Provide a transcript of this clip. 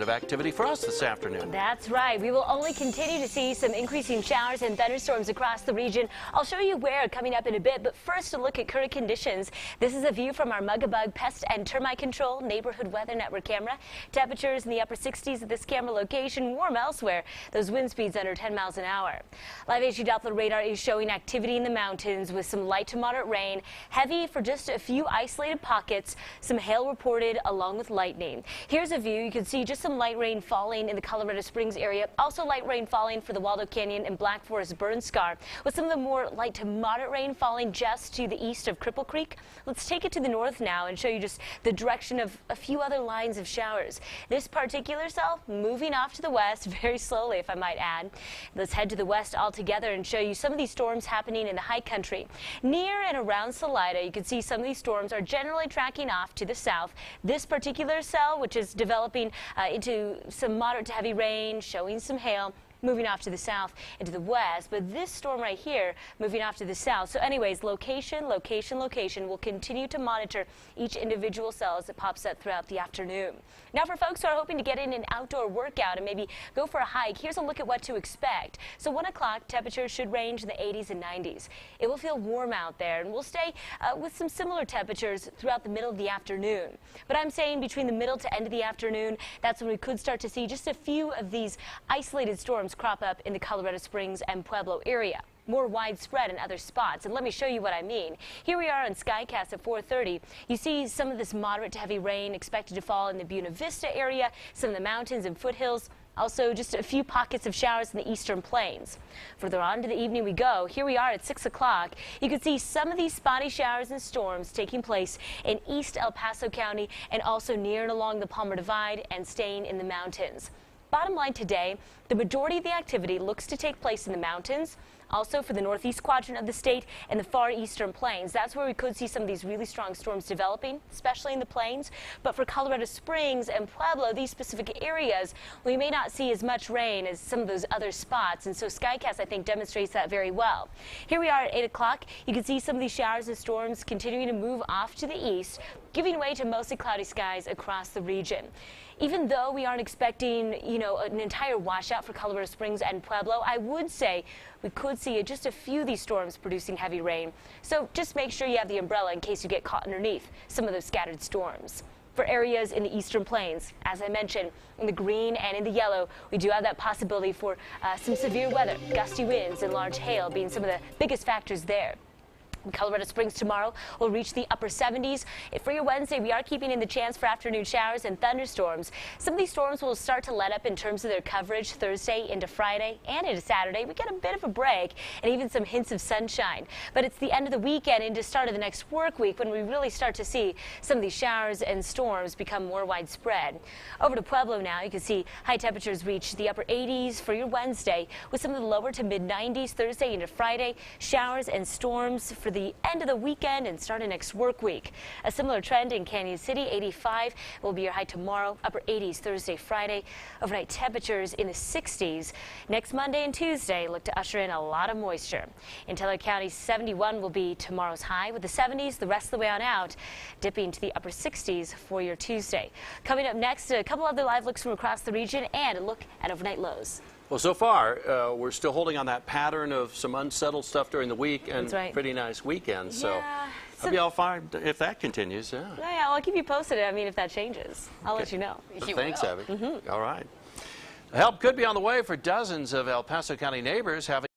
Of activity for us this afternoon. That's right. We will only continue to see some increasing showers and thunderstorms across the region. I'll show you where coming up in a bit, but first a look at current conditions. This is a view from our Mug-a-Bug Pest and Termite Control Neighborhood Weather Network camera. Temperatures in the upper 60s at this camera location, warm elsewhere. Those wind speeds under 10 miles an hour. Live HD Doppler radar is showing activity in the mountains with some light to moderate rain, heavy for just a few isolated pockets, some hail reported along with lightning. Here's a view. You can see just some light rain falling in the Colorado Springs area. Also light rain falling for the Waldo Canyon and Black Forest Burn Scar, with some of the more light to moderate rain falling just to the east of Cripple Creek. Let's take it to the north now and show you just the direction of a few other lines of showers. This particular cell moving off to the west very slowly, if I might add. Let's head to the west altogether and show you some of these storms happening in the high country. Near and around Salida, you can see some of these storms are generally tracking off to the south. This particular cell, which is developing into some moderate to heavy rain, showing some hail, moving off to the south and to the west, but this storm right here moving off to the south. So anyways, location. We'll continue to monitor each individual cell as it pops up throughout the afternoon. Now for folks who are hoping to get in an outdoor workout and maybe go for a hike, here's a look at what to expect. So 1 o'clock, temperatures should range in the 80s and 90s. It will feel warm out there, and we'll stay with some similar temperatures throughout the middle of the afternoon. But I'm saying between the middle to end of the afternoon, that's when we could start to see just a few of these isolated storms crop up in the Colorado Springs and Pueblo area. More widespread in other spots, and let me show you what I mean. Here we are on Skycast at 4:30. You see some of this moderate to heavy rain expected to fall in the Buena Vista area, some of the mountains and foothills. Also, just a few pockets of showers in the eastern plains. Further on to the evening we go. Here we are at 6 o'clock. You can see some of these spotty showers and storms taking place in East El Paso County and also near and along the Palmer Divide and staying in the mountains. Bottom line today, the majority of the activity looks to take place in the mountains, also for the northeast quadrant of the state and the far eastern plains. That's where we could see some of these really strong storms developing, especially in the plains. But for Colorado Springs and Pueblo, these specific areas, we may not see as much rain as some of those other spots. And so Skycast, I think, demonstrates that very well. Here we are at 8 o'clock. You can see some of these showers and storms continuing to move off to the east, giving way to mostly cloudy skies across the region. Even though we aren't expecting, an entire washout for Colorado Springs and Pueblo, I would say we could see just a few of these storms producing heavy rain. So just make sure you have the umbrella in case you get caught underneath some of those scattered storms. For areas in the eastern plains, as I mentioned, in the green and in the yellow, we do have that possibility for some severe weather, gusty winds and large hail being some of the biggest factors there. Colorado Springs tomorrow will reach the upper 70s. For your Wednesday, we are keeping in the chance for afternoon showers and thunderstorms. Some of these storms will start to let up in terms of their coverage Thursday into Friday and into Saturday. We get a bit of a break and even some hints of sunshine. But it's the end of the weekend into start of the next work week when we really start to see some of these showers and storms become more widespread. Over to Pueblo now, you can see high temperatures reach the upper 80s for your Wednesday, with some of the lower to mid 90s Thursday into Friday. Showers and storms for the end of the weekend and start of next work week. A similar trend in Canyon City, 85 will be your high tomorrow, upper 80s Thursday, Friday. Overnight temperatures in the 60s. Next Monday and Tuesday look to usher in a lot of moisture. In Teller County, 71 will be tomorrow's high, with the 70s the rest of the way on out, dipping to the upper 60s for your Tuesday. Coming up next, a couple other live looks from across the region and a look at overnight lows. Well, so far, we're still holding on that pattern of some unsettled stuff during the week and pretty nice weekends. So I'll be all fine if that continues. Yeah, I'll keep you posted. I mean, if that changes, I'll let you know. Thanks, Abby. All right. Help could be on the way for dozens of El Paso County neighbors having